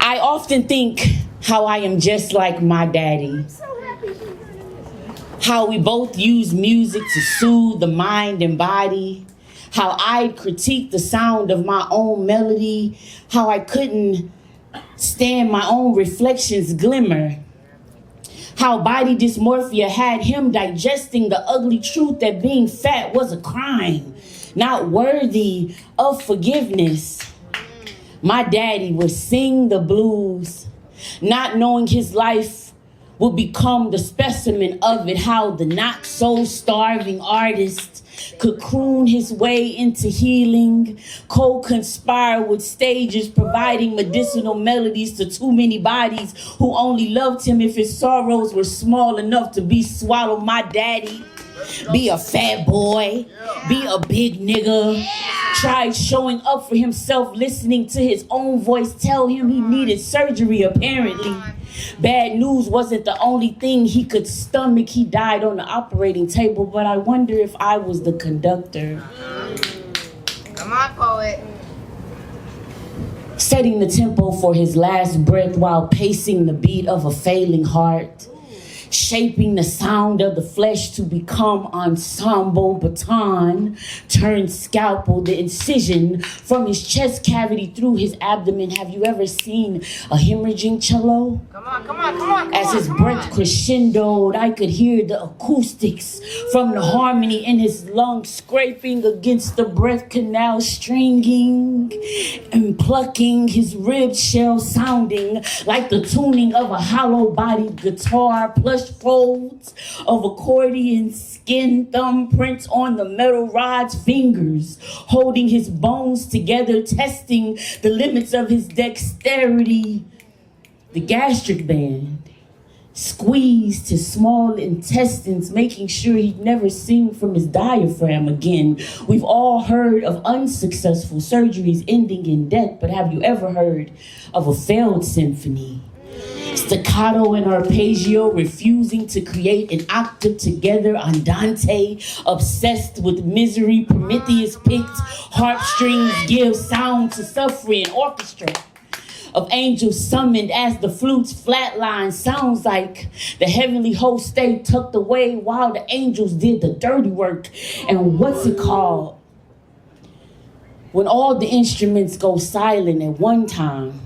I often think how I am just like my daddy. How we both use music to soothe the mind and body. How I'd critique the sound of my own melody. How I couldn't stand my own reflections glimmer. How body dysmorphia had him digesting the ugly truth that being fat was a crime, not worthy of forgiveness. My daddy would sing the blues, not knowing his life would become the specimen of it. How the not so starving artist could croon his way into healing, co-conspire with stages providing medicinal melodies to too many bodies who only loved him if his sorrows were small enough to be swallowed. My daddy, be a fat boy, be a big nigga, tried showing up for himself, listening to his own voice tell him he needed surgery apparently. Bad news wasn't the only thing he could stomach. He died on the operating table, but I wonder if I was the conductor. Come on, poet. Setting the tempo for his last breath while pacing the beat of a failing heart. Shaping the sound of the flesh to become ensemble baton, turned scalpel, the incision from his chest cavity through his abdomen. Have you ever seen a hemorrhaging cello? Come on. As his breath crescendoed, I could hear the acoustics from the harmony in his lungs scraping against the breath canal, stringing and plucking his rib shell, sounding like the tuning of a hollow-bodied guitar, plush folds of accordion skin, thumbprints on the metal rod's fingers, holding his bones together, testing the limits of his dexterity. The gastric band squeezed his small intestines, making sure he'd never sing from his diaphragm again. We've all heard of unsuccessful surgeries ending in death, but have you ever heard of a failed symphony? Staccato and arpeggio refusing to create an octave together. Andante obsessed with misery. Prometheus picked heartstrings give sound to suffering. Orchestra of angels summoned as the flute's flatline. Sounds like the heavenly host stayed tucked away while the angels did the dirty work. And what's it called? When all the instruments go silent at one time,